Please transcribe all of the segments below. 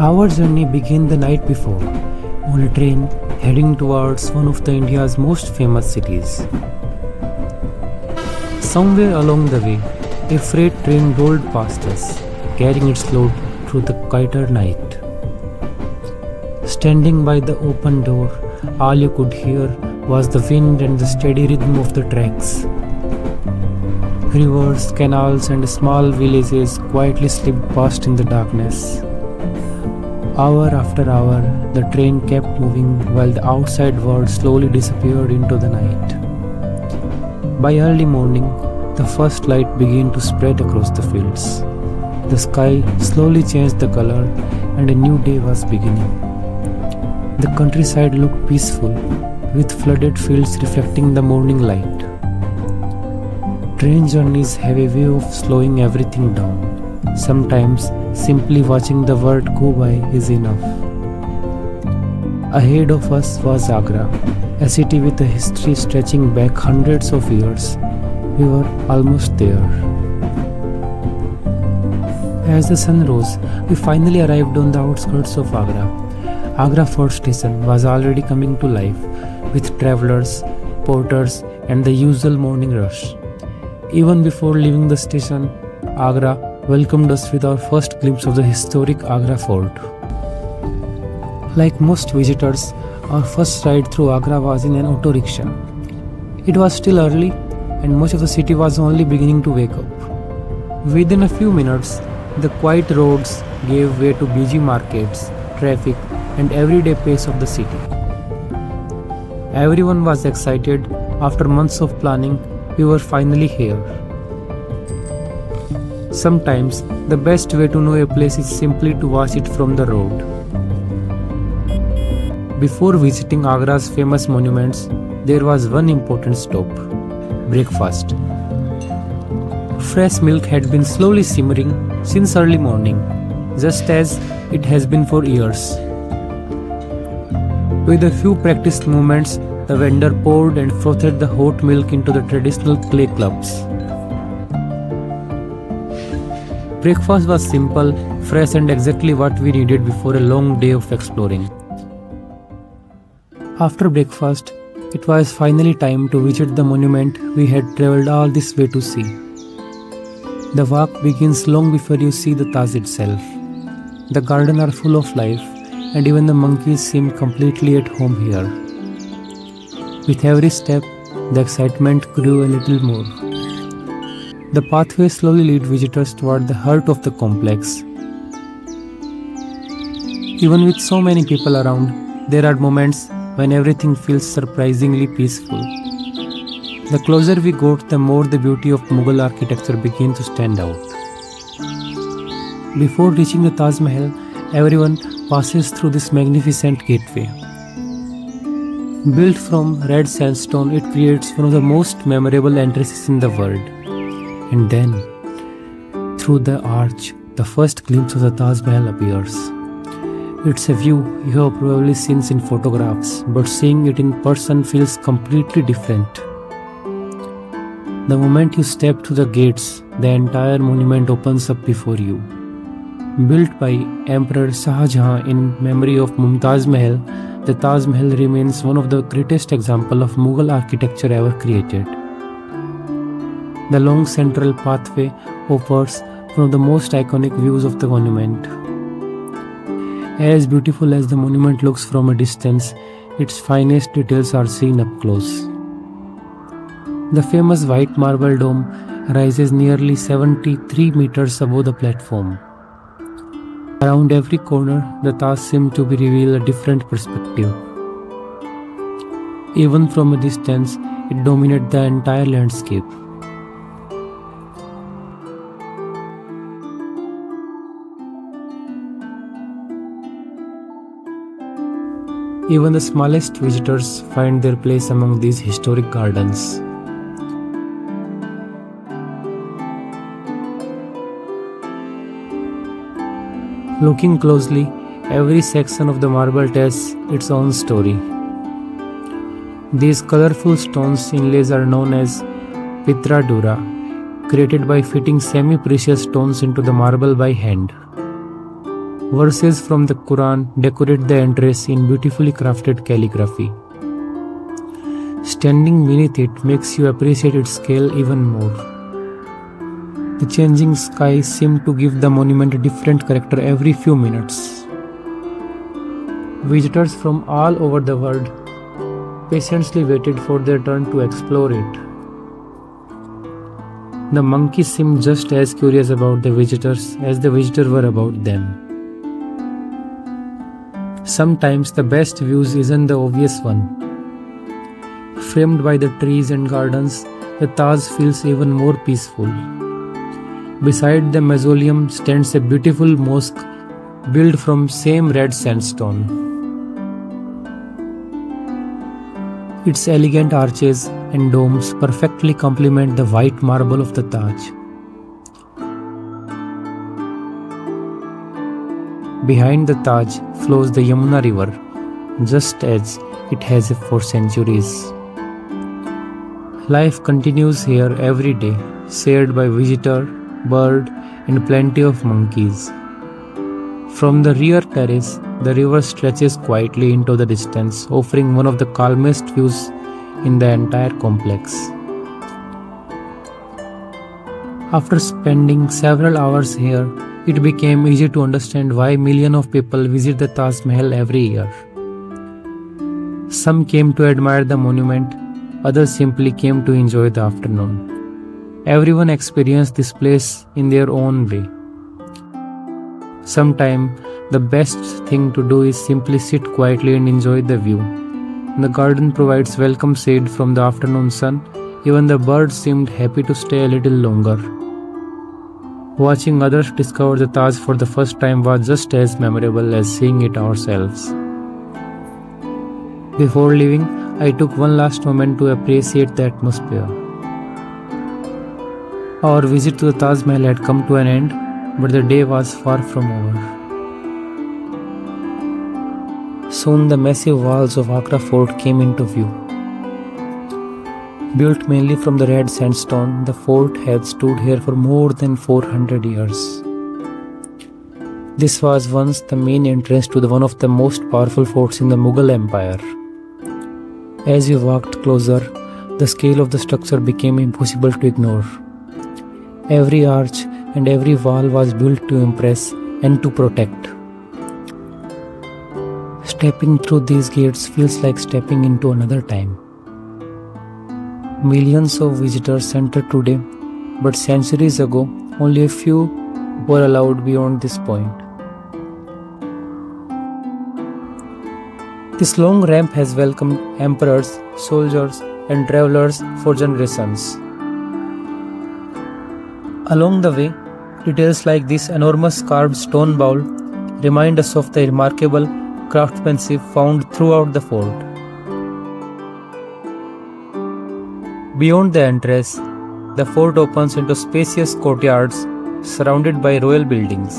Our journey began the night before on a train heading towards one of the India's most famous cities. Somewhere along the way, a freight train rolled past us, carrying its load through the quieter night. Standing by the open door, all you could hear was the wind and the steady rhythm of the tracks. Rivers, canals, and small villages quietly slipped past in the darkness. Hour after hour, the train kept moving while the outside world slowly disappeared into the night. By early morning, the first light began to spread across the fields. The sky slowly changed the color and a new day was beginning. The countryside looked peaceful, with flooded fields reflecting the morning light. Train journeys have a way of slowing everything down. Sometimes simply watching the world go by is enough. Ahead of us was Agra, a city with a history stretching back hundreds of years. We were almost there. As the sun rose, we finally arrived on the outskirts of Agra. Agra Fort station was already coming to life, with travelers, porters, and the usual morning rush. Even before leaving the station, Agra welcomed us with our first glimpse of the historic Agra Fort. Like most visitors, our first ride through Agra was in an auto rickshaw. It was still early, and much of the city was only beginning to wake up. Within a few minutes, the quiet roads gave way to busy markets, traffic, and everyday pace of the city. Everyone was excited. After months of planning, we were finally here. Sometimes, the best way to know a place is simply to watch it from the road. Before visiting Agra's famous monuments, there was one important stop: breakfast. Fresh milk had been slowly simmering since early morning, just as it has been for years. With a few practiced movements, the vendor poured and frothed the hot milk into the traditional clay cups. Breakfast was simple, fresh, and exactly what we needed before a long day of exploring. After breakfast, it was finally time to visit the monument we had traveled all this way to see. The walk begins long before you see the Taj itself. The gardens are full of life, and even the monkeys seem completely at home here. With every step, the excitement grew a little more. The pathway slowly leads visitors toward the heart of the complex. Even with so many people around, there are moments when everything feels surprisingly peaceful. The closer we got, the more the beauty of Mughal architecture began to stand out. Before reaching the Taj Mahal, everyone passes through this magnificent gateway. Built from red sandstone, it creates one of the most memorable entrances in the world. And then, through the arch, the first glimpse of the Taj Mahal appears. It's a view you have probably seen in photographs, but seeing it in person feels completely different. The moment you step through the gates, the entire monument opens up before you. Built by Emperor Shah Jahan in memory of Mumtaz Mahal, the Taj Mahal remains one of the greatest examples of Mughal architecture ever created. The long central pathway offers one of the most iconic views of the monument. As beautiful as the monument looks from a distance, its finest details are seen up close. The famous white marble dome rises nearly 73 meters above the platform. Around every corner, the Taj seems to reveal a different perspective. Even from a distance, it dominates the entire landscape. Even the smallest visitors find their place among these historic gardens. Looking closely, every section of the marble tells its own story. These colorful stones inlays are known as Pitra Dura, created by fitting semi-precious stones into the marble by hand. Verses from the Quran decorate the entrance in beautifully crafted calligraphy. Standing beneath it makes you appreciate its scale even more. The changing skies seem to give the monument a different character every few minutes. Visitors from all over the world patiently waited for their turn to explore it. The monkeys seemed just as curious about the visitors as the visitors were about them. Sometimes the best views isn't the obvious one. Framed by the trees and gardens, the Taj feels even more peaceful. Beside the mausoleum stands a beautiful mosque built from same red sandstone. Its elegant arches and domes perfectly complement the white marble of the Taj. Behind the Taj flows the Yamuna River, just as it has for centuries. Life continues here every day, shared by visitor, bird, and plenty of monkeys. From the rear terrace, the river stretches quietly into the distance, offering one of the calmest views in the entire complex. After spending several hours here, it became easy to understand why millions of people visit the Taj Mahal every year. Some came to admire the monument, others simply came to enjoy the afternoon. Everyone experienced this place in their own way. Sometimes the best thing to do is simply sit quietly and enjoy the view. The garden provides welcome shade from the afternoon sun. Even the birds seemed happy to stay a little longer. Watching others discover the Taj for the first time was just as memorable as seeing it ourselves. Before leaving, I took one last moment to appreciate the atmosphere. Our visit to the Taj Mahal had come to an end, but the day was far from over. Soon the massive walls of Agra Fort came into view. Built mainly from the red sandstone, the fort had stood here for more than 400 years. This was once the main entrance to one of the most powerful forts in the Mughal Empire. As we walked closer, the scale of the structure became impossible to ignore. Every arch and every wall was built to impress and to protect. Stepping through these gates feels like stepping into another time. Millions of visitors enter today, but centuries ago, only a few were allowed beyond this point. This long ramp has welcomed emperors, soldiers, and travelers for generations. Along the way, details like this enormous carved stone bowl remind us of the remarkable craftsmanship found throughout the fort. Beyond the entrance, the fort opens into spacious courtyards surrounded by royal buildings.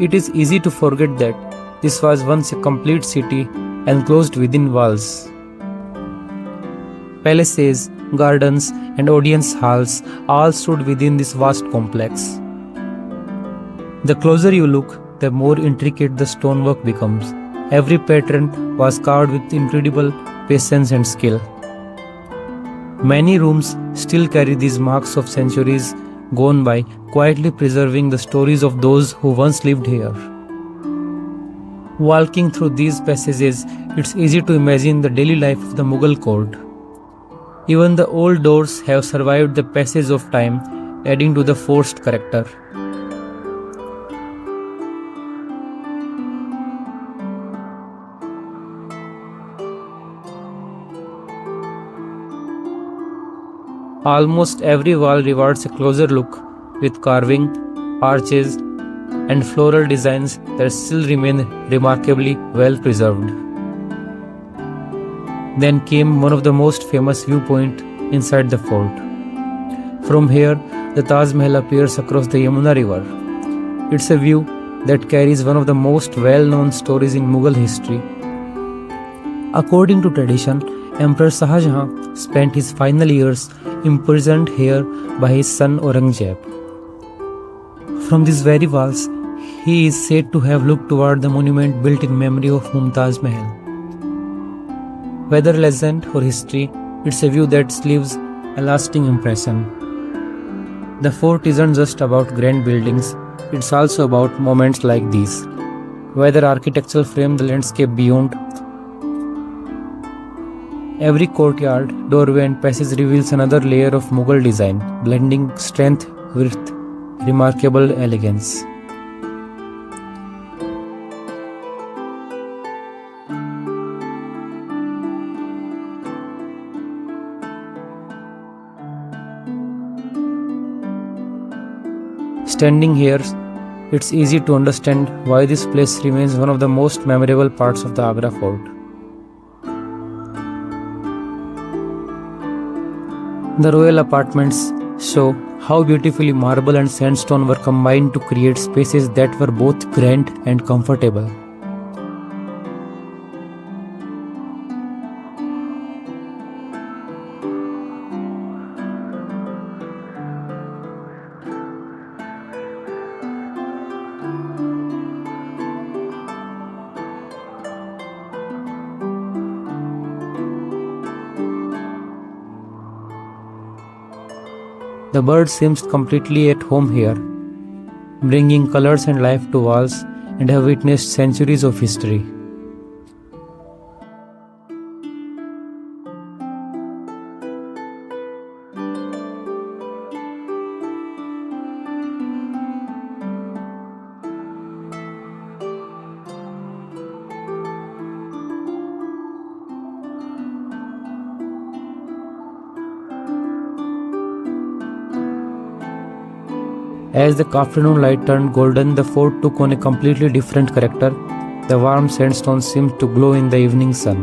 It is easy to forget that this was once a complete city enclosed within walls. Palaces, gardens, and audience halls all stood within this vast complex. The closer you look, the more intricate the stonework becomes. Every pattern was carved with incredible patience and skill. Many rooms still carry these marks of centuries gone by, quietly preserving the stories of those who once lived here. Walking through these passages, it's easy to imagine the daily life of the Mughal court. Even the old doors have survived the passage of time, adding to the forced character. Almost every wall rewards a closer look, with carving, arches, and floral designs that still remain remarkably well preserved. Then came one of the most famous viewpoints inside the fort. From here, the Taj Mahal appears across the Yamuna River. It's a view that carries one of the most well-known stories in Mughal history. According to tradition, Emperor Shah Jahan spent his final years imprisoned here by his son Aurangzeb. From these very walls, He is said to have looked toward the monument built in memory of Mumtaz Mahal. Whether legend or history, it's a view that leaves a lasting impression. The fort isn't just about grand buildings, it's also about moments like these. Whether architecture frames the landscape beyond, every courtyard, doorway, and passage reveals another layer of Mughal design, blending strength with remarkable elegance. Standing here, it's easy to understand why this place remains one of the most memorable parts of the Agra Fort. The royal apartments show how beautifully marble and sandstone were combined to create spaces that were both grand and comfortable. The bird seems completely at home here, bringing colors and life to walls and have witnessed centuries of history. As the afternoon light turned golden, the fort took on a completely different character. The warm sandstone seemed to glow in the evening sun.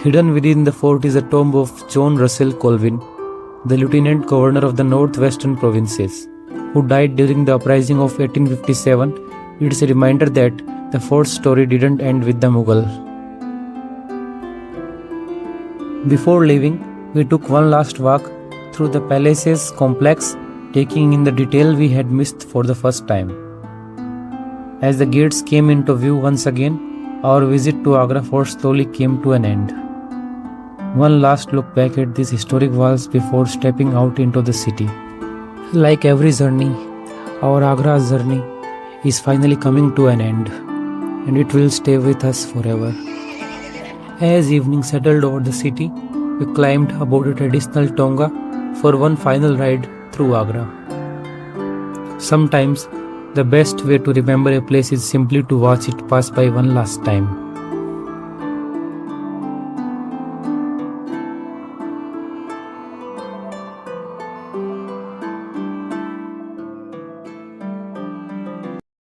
Hidden within the fort is a tomb of John Russell Colvin, the Lieutenant Governor of the Northwestern Provinces, who died during the uprising of 1857. It's a reminder that the fort's story didn't end with the Mughal. Before leaving, we took one last walk through the palace's complex, taking in the detail we had missed for the first time. As the gates came into view once again, our visit to Agra Fort slowly came to an end. One last look back at these historic walls before stepping out into the city. Like every journey, our Agra's journey is finally coming to an end, and it will stay with us forever. As evening settled over the city, we climbed aboard a traditional tonga for one final ride through Agra. Sometimes, the best way to remember a place is simply to watch it pass by one last time.